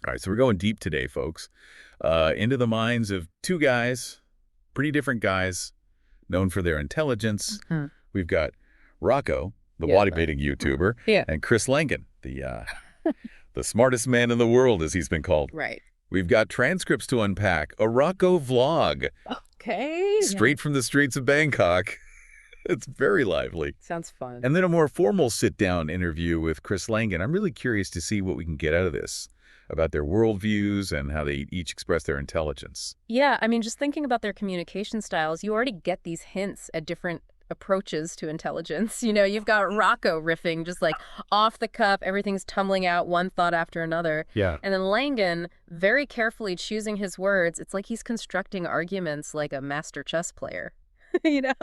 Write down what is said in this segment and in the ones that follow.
All right, so we're going deep today, folks, into the minds of two guys, pretty different guys, known for their intelligence. Hmm. We've got Rocco, the Yeah. bodybuilding YouTuber, Yeah. and Chris Langan, the smartest man in the world, as he's been called. Right. We've got transcripts to unpack, a Rocco vlog, Okay. straight from the streets of Bangkok. It's very lively. Sounds fun. And then a more formal sit-down interview with Chris Langan. I'm really curious to see what we can get out of this, about their worldviews and how they each express their intelligence. Yeah, I mean, just thinking about their communication styles, you already get these hints at different approaches to intelligence. You know, you've got Rocco riffing just like off the cuff, everything's tumbling out one thought after another. Yeah. And then Langan very carefully choosing his words. It's like he's constructing arguments like a master chess player. You know?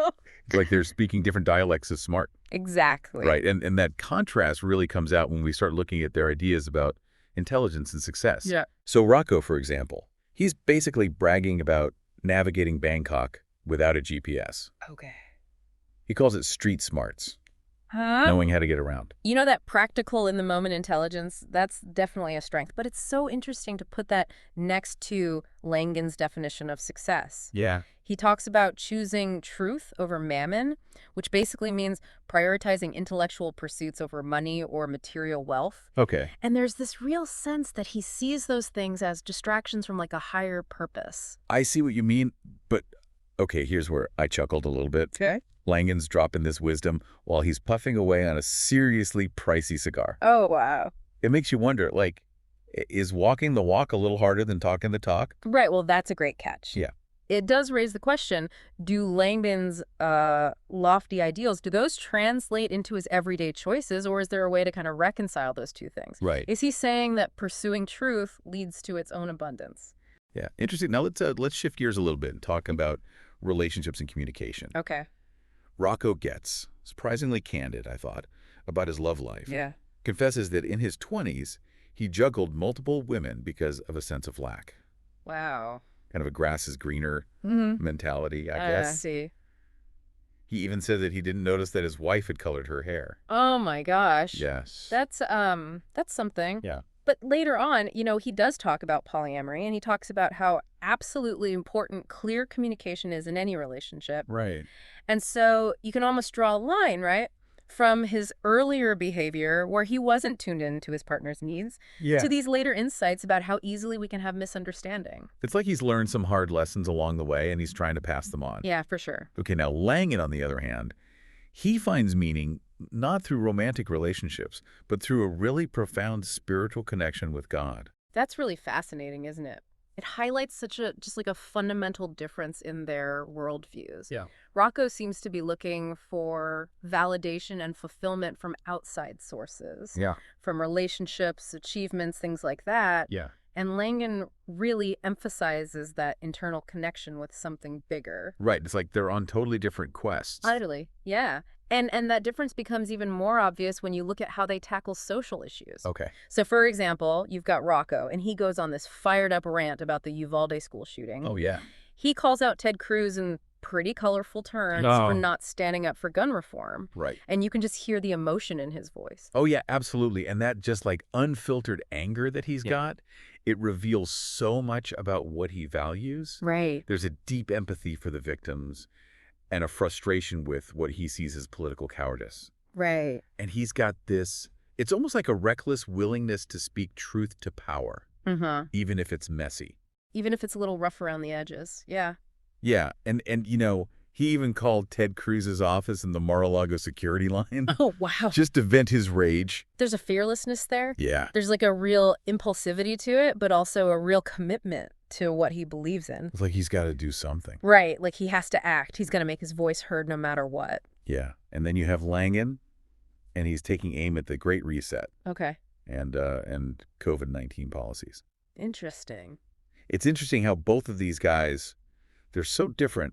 Like they're speaking different dialects of smart. Exactly. Right. And that contrast really comes out when we start looking at their ideas about intelligence and success. Yeah. So Rocco, for example, he's basically bragging about navigating Bangkok without a GPS. Okay. He calls it street smarts, Huh? knowing how to get around. You know, that practical in the moment intelligence, that's definitely a strength. But it's so interesting to put that next to Langan's definition of success. Yeah. He talks about choosing truth over mammon, which basically means prioritizing intellectual pursuits over money or material wealth. Okay. And there's this real sense that he sees those things as distractions from like a higher purpose. I see what you mean, but okay, here's where I chuckled a little bit. Okay. Langan's dropping this wisdom while he's puffing away on a seriously pricey cigar. Oh, wow. It makes you wonder, like, is walking the walk a little harder than talking the talk? Right. Well, that's a great catch. Yeah. It does raise the question, do Langdon's lofty ideals, do those translate into his everyday choices, or is there a way to kind of reconcile those two things? Right. Is he saying that pursuing truth leads to its own abundance? Yeah. Interesting. Now let's shift gears a little bit and talk about relationships and communication. Okay. Rocco gets surprisingly candid, I thought, about his love life. Yeah. Confesses that in his 20s, he juggled multiple women because of a sense of lack. Wow. Kind of a grass is greener mentality, I guess. I see. He even said that he didn't notice that his wife had colored her hair. Oh my gosh. Yes. That's something. Yeah. But later on, you know, he does talk about polyamory, and he talks about how absolutely important clear communication is in any relationship. Right. And so you can almost draw a line, right, from his earlier behavior where he wasn't tuned in to his partner's needs to these later insights about how easily we can have misunderstanding. It's like he's learned some hard lessons along the way and he's trying to pass them on. Yeah, for sure. Okay, now Langan, on the other hand, he finds meaning not through romantic relationships, but through a really profound spiritual connection with God. That's really fascinating, isn't it? It highlights just like a fundamental difference in their worldviews. Yeah. Rocco seems to be looking for validation and fulfillment from outside sources. Yeah. From relationships, achievements, things like that. Yeah. And Langan really emphasizes that internal connection with something bigger. Right. It's like they're on totally different quests. Utterly, yeah. And that difference becomes even more obvious when you look at how they tackle social issues. Okay. So, for example, you've got Rocco, and he goes on this fired-up rant about the Uvalde school shooting. Oh, yeah. He calls out Ted Cruz in pretty colorful terms for not standing up for gun reform. Right. And you can just hear the emotion in his voice. Oh, yeah, absolutely. And that just like unfiltered anger that he's got, it reveals so much about what he values. Right. There's a deep empathy for the victims and a frustration with what he sees as political cowardice. Right. And he's got this, it's almost like a reckless willingness to speak truth to power, even if it's messy. Even if it's a little rough around the edges. Yeah. Yeah, and you know, he even called Ted Cruz's office in the Mar-a-Lago security line. Oh, wow. Just to vent his rage. There's a fearlessness there. Yeah. There's like a real impulsivity to it, but also a real commitment to what he believes in. It's like he's got to do something. Right. Like he has to act. He's going to make his voice heard no matter what. Yeah. And then you have Langan, and he's taking aim at the Great Reset. Okay. And COVID-19 policies. Interesting. It's interesting how both of these guys, they're so different,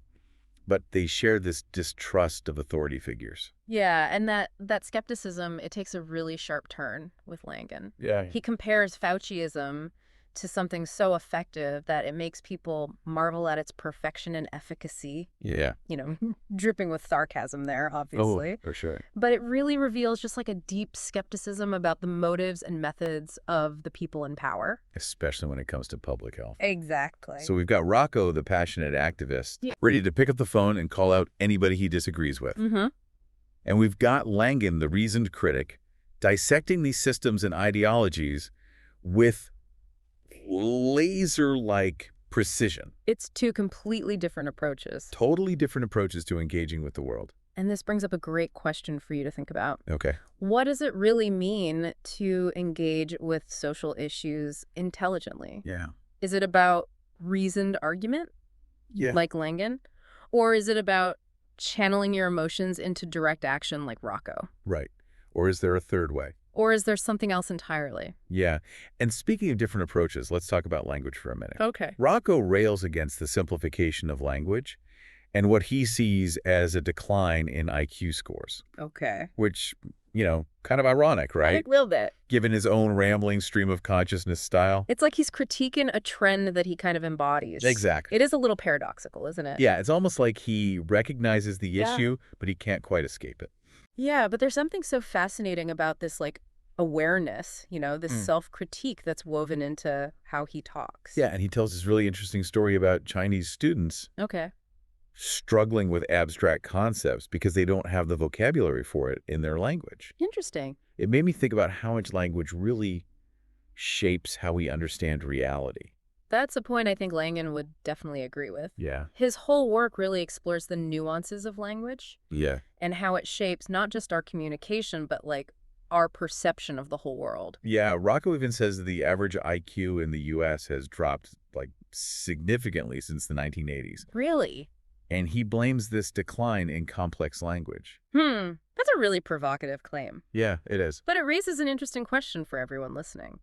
but they share this distrust of authority figures. Yeah, and that skepticism, it takes a really sharp turn with Langan. Yeah. He compares Fauciism to something so effective that it makes people marvel at its perfection and efficacy. Yeah. Dripping with sarcasm there, Oh, obviously. for sure. But it really reveals just like a deep skepticism about the motives and methods of the people in power. Especially when it comes to public health. Exactly. So we've got Rocco, the passionate activist, Yeah. ready to pick up the phone and call out anybody he disagrees with. Mm-hmm. And we've got Langan, the reasoned critic, dissecting these systems and ideologies with laser-like precision. It's two completely different approaches. Totally different approaches to engaging with the world. And this brings up a great question for you to think about. Okay. What does it really mean to engage with social issues intelligently? Yeah. Is it about reasoned argument, Yeah. like Langan? Or is it about channeling your emotions into direct action like Rocco? Right. Or is there a third way? Or is there something else entirely? Yeah. And speaking of different approaches, let's talk about language for a minute. Okay. Rocco rails against the simplification of language and what he sees as a decline in IQ scores, Okay. which, kind of ironic, right? A little bit. Given his own rambling stream of consciousness style. It's like he's critiquing a trend that he kind of embodies. Exactly. It is a little paradoxical, isn't it? Yeah, it's almost like he recognizes the issue, but he can't quite escape it. Yeah, but there's something so fascinating about this, like, awareness, this self-critique that's woven into how he talks. Yeah, and he tells this really interesting story about Chinese students Okay. struggling with abstract concepts because they don't have the vocabulary for it in their language. Interesting. It made me think about how much language really shapes how we understand reality. That's a point I think Langan would definitely agree with. Yeah. His whole work really explores the nuances of language Yeah. and how it shapes not just our communication, but like our perception of the whole world. Yeah, Rocco even says that the average IQ in the U.S. has dropped, significantly since the 1980s. Really? And he blames this decline in complex language. That's a really provocative claim. Yeah, it is. But it raises an interesting question for everyone listening.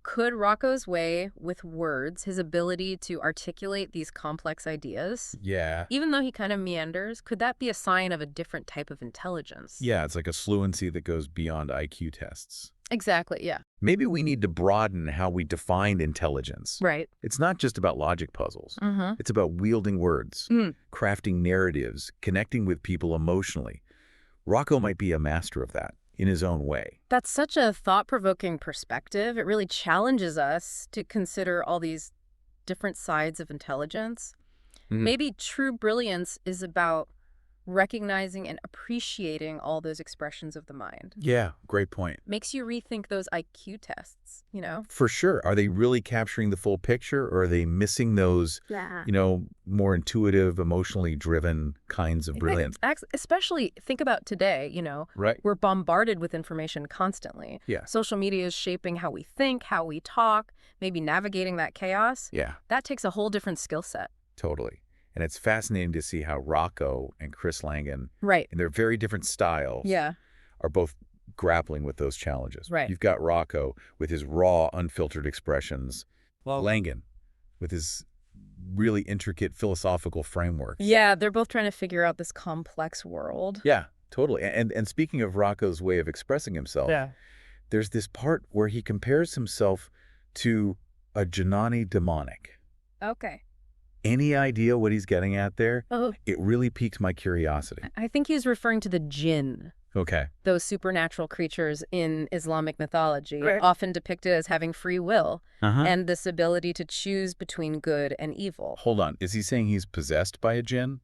Could Rocco's way with words, his ability to articulate these complex ideas, Yeah. even though he kind of meanders, could that be a sign of a different type of intelligence? Yeah, it's like a fluency that goes beyond IQ tests. Exactly, yeah. Maybe we need to broaden how we define intelligence. Right. It's not just about logic puzzles. Mm-hmm. It's about wielding words, crafting narratives, connecting with people emotionally. Rocco might be a master of that in his own way. That's such a thought-provoking perspective. It really challenges us to consider all these different sides of intelligence. Maybe true brilliance is about recognizing and appreciating all those expressions of the mind. Yeah, great point. Makes you rethink those IQ tests, For sure. Are they really capturing the full picture, or are they missing those, more intuitive, emotionally driven kinds of brilliance? Especially think about today, Right. we're bombarded with information constantly. Yeah. Social media is shaping how we think, how we talk, maybe navigating that chaos. Yeah, That takes a whole different skill set. totally. And it's fascinating to see how Rocco and Chris Langan, Right. in their very different styles, Yeah. are both grappling with those challenges. Right. You've got Rocco with his raw, unfiltered expressions. Well, Langan with his really intricate philosophical frameworks. yeah, they're both trying to figure out this complex world. Yeah, totally. And speaking of Rocco's way of expressing himself, there's this part where he compares himself to a Janani demonic. Okay. Any idea what he's getting at there? Oh, It really piques my curiosity. I think he's referring to the jinn, Okay. those supernatural creatures in Islamic mythology, Right. often depicted as having free will Uh-huh. and this ability to choose between good and evil. Hold on. Is he saying he's possessed by a jinn?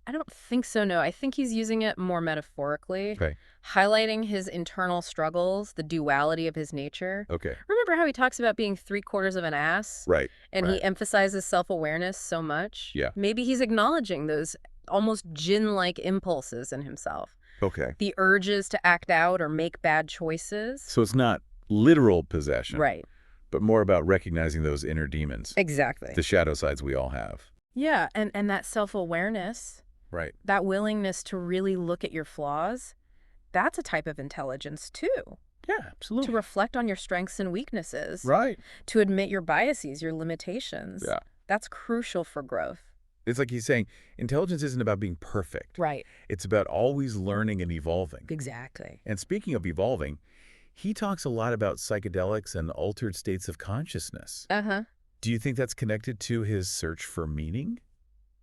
I don't think so, no. I think he's using it more metaphorically, Okay. highlighting his internal struggles, the duality of his nature. Okay. Remember how he talks about being 3/4 of an ass? Right. And right. he emphasizes self-awareness so much. Yeah. Maybe he's acknowledging those almost jinn-like impulses in himself. Okay. The urges to act out or make bad choices. So it's not literal possession. Right. But more about recognizing those inner demons. Exactly. The shadow sides we all have. Yeah, and that self-awareness, Right. that willingness to really look at your flaws, that's a type of intelligence too. Yeah, To absolutely. reflect on your strengths and weaknesses. Right. To admit your biases, your limitations. Yeah. That's crucial for growth. It's like he's saying intelligence isn't about being perfect. Right. It's about always learning and evolving. Exactly. And speaking of evolving, He talks a lot about psychedelics and altered states of consciousness. Uh-huh. Do you think that's connected to his search for meaning?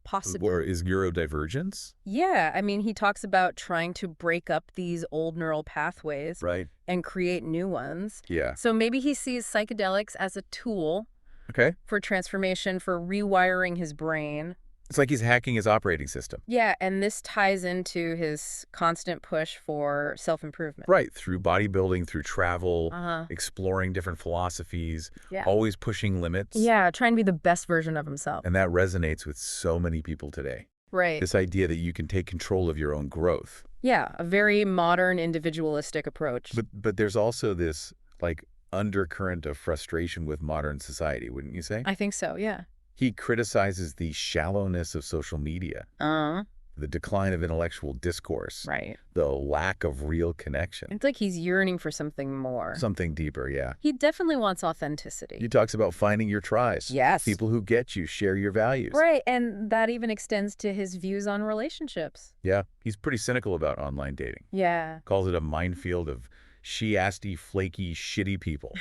Possibly. Or is neurodivergence? Yeah, I mean, he talks about trying to break up these old neural pathways Right. and create new ones. Yeah. So maybe he sees psychedelics as a tool Okay. for transformation, for rewiring his brain. It's like he's hacking his operating system. Yeah, and this ties into his constant push for self-improvement. Right. Through bodybuilding, through travel, Uh-huh. exploring different philosophies, Yeah. always pushing limits. Yeah, trying to be the best version of himself. And that resonates with so many people today. Right. This idea that you can take control of your own growth. Yeah, a very modern individualistic approach. But there's also this, like, undercurrent of frustration with modern society, wouldn't you say? I think so, yeah. He criticizes the shallowness of social media, the decline of intellectual discourse, Right. the lack of real connection. It's like he's yearning for something more. Something deeper, yeah. He definitely wants authenticity. He talks about finding your tribe. Yes. People who get you, share your values. Right, and that even extends to his views on relationships. Yeah, he's pretty cynical about online dating. Yeah. Calls it a minefield of she-asty, flaky, shitty people.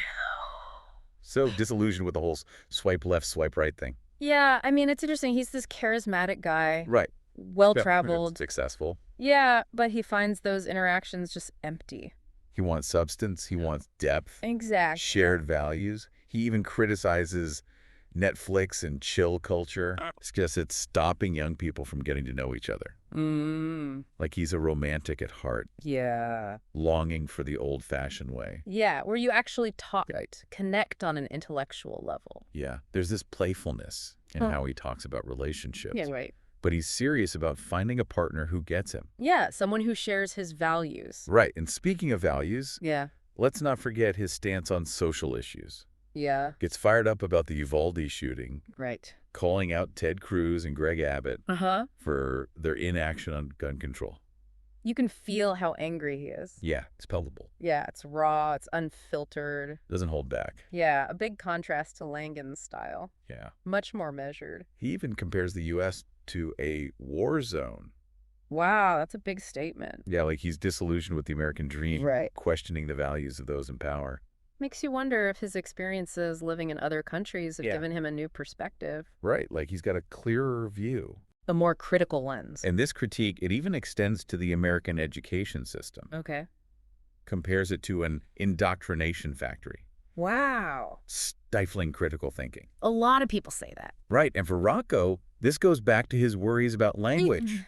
So disillusioned with the whole swipe left, swipe right thing. Yeah, I mean, it's interesting. He's this charismatic guy. Right. Well-traveled. Successful. Yeah, but he finds those interactions just empty. He wants substance. He wants depth. Exactly. Shared values. He even criticizes Netflix and chill culture. Suggests it's stopping young people from getting to know each other. Like he's a romantic at heart. Yeah. Longing for the old-fashioned way. Yeah, where you actually talk, Right. connect on an intellectual level. Yeah. There's this playfulness in how he talks about relationships. Yeah, right. But he's serious about finding a partner who gets him. Yeah, someone who shares his values. Right. And speaking of values, Yeah. let's not forget his stance on social issues. Yeah. Gets fired up about the Uvalde shooting, Right. calling out Ted Cruz and Greg Abbott Uh-huh. for their inaction on gun control. You can feel how angry he is. Yeah, it's palpable. Yeah, it's raw, it's unfiltered. Doesn't hold back. Yeah, a big contrast to Langan's style. Yeah. Much more measured. He even compares the U.S. to a war zone. Wow, that's a big statement. Yeah, like he's disillusioned with the American dream. Right. Questioning the values of those in power. Makes you wonder if his experiences living in other countries have Yeah. given him a new perspective. Right, like he's got a clearer view. A more critical lens. And this critique, it even extends to the American education system. Okay. Compares it to an indoctrination factory. Wow. Stifling critical thinking. A lot of people say that. Right, and for Rocco, this goes back to his worries about language.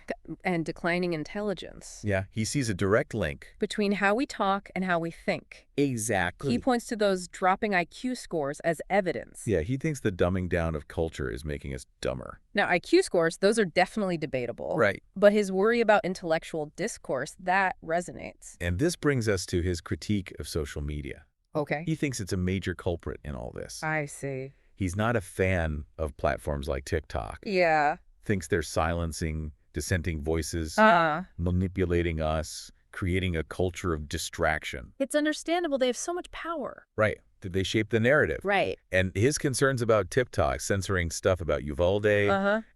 And declining intelligence. Yeah, he sees a direct link. Between how we talk and how we think. Exactly. He points to those dropping IQ scores as evidence. Yeah, he thinks the dumbing down of culture is making us dumber. Now, IQ scores, those are definitely debatable. Right. But his worry about intellectual discourse, that resonates. And this brings us to his critique of social media. Okay. He thinks it's a major culprit in all this. I see. He's not a fan of platforms like TikTok. Yeah. Thinks they're silencing dissenting voices, manipulating us, creating a culture of distraction. It's understandable. They have so much power. Right. Did they shape the narrative? Right. And his concerns about TikTok censoring stuff about Uvalde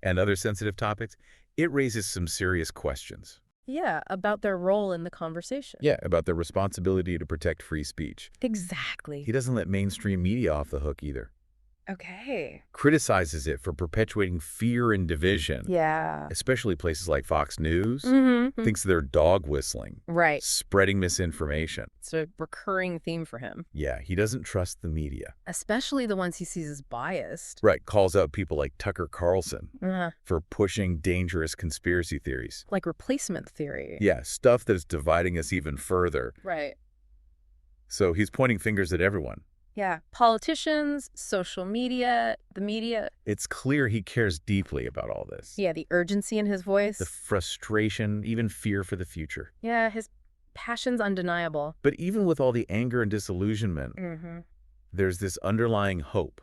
and other sensitive topics, it raises some serious questions. Yeah, about their role in the conversation. Yeah, about their responsibility to protect free speech. Exactly. He doesn't let mainstream media off the hook either. Okay. Criticizes it for perpetuating fear and division. Yeah. Especially places like Fox News. Mm-hmm. Thinks they're dog whistling. Right. Spreading misinformation. It's a recurring theme for him. Yeah, he doesn't trust the media. Especially the ones he sees as biased. Right, calls out people like Tucker Carlson for pushing dangerous conspiracy theories. Like replacement theory. Yeah, stuff that's dividing us even further. Right. So he's pointing fingers at everyone. Yeah, politicians, social media, the media. It's clear he cares deeply about all this. Yeah, the urgency in his voice. The frustration, even fear for the future. Yeah, his passion's undeniable. But even with all the anger and disillusionment, there's this underlying hope.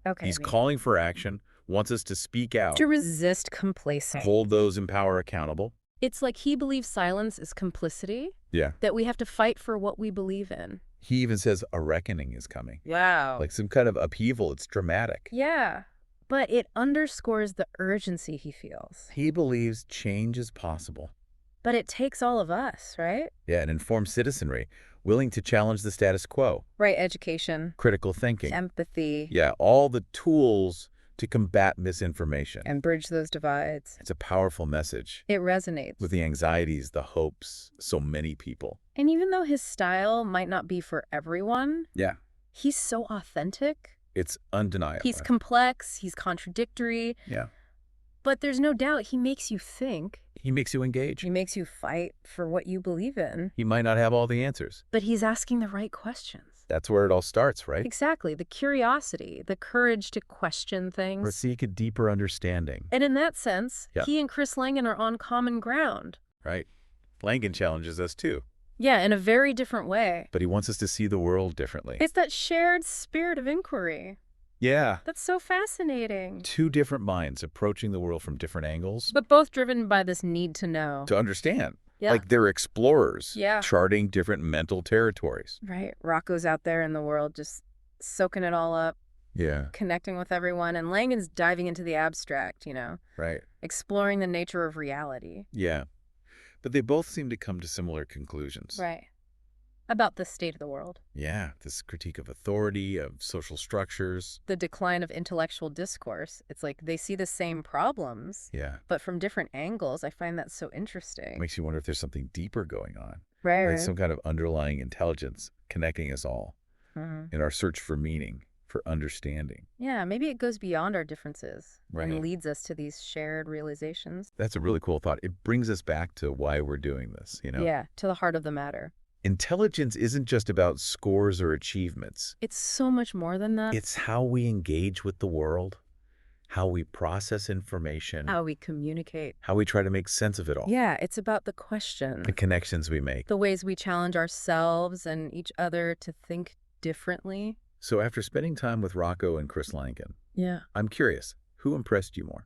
Okay. He's calling for action, wants us to speak out. To resist complacency. Hold those in power accountable. It's like he believes silence is complicity. Yeah. That we have to fight for what we believe in. He even says a reckoning is coming. Wow. Like some kind of upheaval. It's dramatic. Yeah. But it underscores the urgency he feels. He believes change is possible. But it takes all of us, right? Yeah, an informed citizenry. willing to challenge the status quo, Right, education, critical thinking. empathy, Yeah, all the tools to combat misinformation. and bridge those divides. It's a powerful message It resonates. with the anxieties, the hopes, so many people. And even though his style might not be for everyone, Yeah. he's so authentic. It's undeniable. He's complex, he's contradictory, Yeah. but there's no doubt he makes you think. He makes you engage. He makes you fight for what you believe in. He might not have all the answers. But he's asking the right questions. That's where it all starts, right? Exactly. The curiosity, the courage to question Or things. seek a deeper understanding. And in that sense, Yeah. he and Chris Langan are on common ground. Right? Langan challenges us too, Yeah, in a very different way. but he wants us to see the world differently. It's that shared spirit of inquiry. Yeah. That's so fascinating. Two different minds approaching the world from different angles But both driven by this need to know. to understand. Yeah. Like they're explorers, Yeah. charting different mental territories. Right. Rocco's out there in the world just soaking it all up, Yeah. connecting with everyone. And Langan's diving into the abstract, Right. exploring the nature of reality. Yeah. But they both seem to come to similar conclusions. Right. About the state of the world. Yeah. This critique of authority, of social structures. The decline of intellectual discourse. It's like they see the same problems, Yeah. but from different angles. I find that so interesting. Makes you wonder if there's something deeper going on. Right. Like some kind of underlying intelligence connecting us all in our search for meaning, for understanding. Yeah, maybe it goes beyond our differences Right. and leads us to these shared realizations. That's a really cool thought. It brings us back to why we're doing this, Yeah, to the heart of the matter. Intelligence isn't just about scores or achievements. It's so much more than that. It's how we engage with the world, how we process information, How we communicate. how we try to make sense of it all, Yeah, it's about the question, the connections we make. the ways we challenge ourselves and each other to think differently. So after spending time with Rocco and Chris Langan, Yeah. I'm curious, who impressed you more?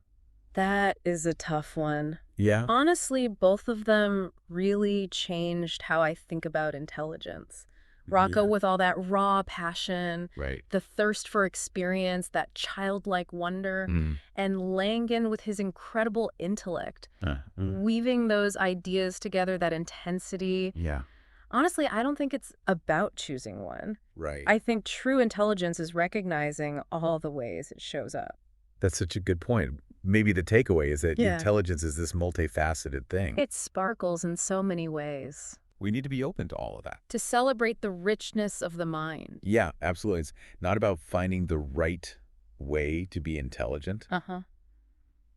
That is a tough one. Yeah? Honestly, both of them really changed how I think about intelligence. Rocco Yeah. with all that raw passion, Right. the thirst for experience, that childlike wonder, and Langan with his incredible intellect, weaving those ideas together, that intensity. Yeah. Honestly, I don't think it's about choosing one. Right. I think true intelligence is recognizing all the ways it shows up. That's such a good point. Maybe the takeaway is that Yeah. intelligence is this multifaceted thing. It sparkles in so many ways. We need to be open to all of that. To celebrate the richness of the mind. Yeah, absolutely. It's not about finding the right way to be intelligent,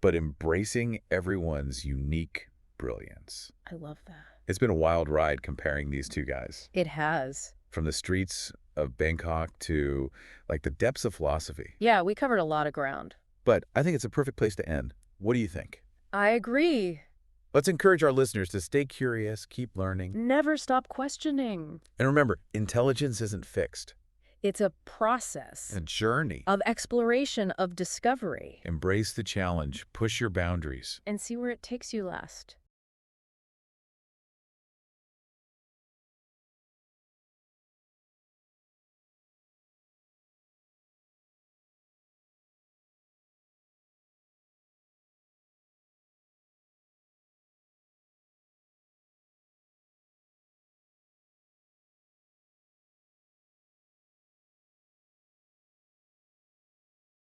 but embracing everyone's unique brilliance. I love that. It's been a wild ride comparing these two guys. It has. From the streets of Bangkok to like the depths of philosophy. Yeah, we covered a lot of ground. But I think it's a perfect place to end. What do you think? I agree. Let's encourage our listeners to stay curious, keep learning. Never stop questioning. And remember, intelligence isn't fixed. It's a process A journey. of exploration, of discovery, Embrace the challenge. Push your boundaries. and see where it takes you last.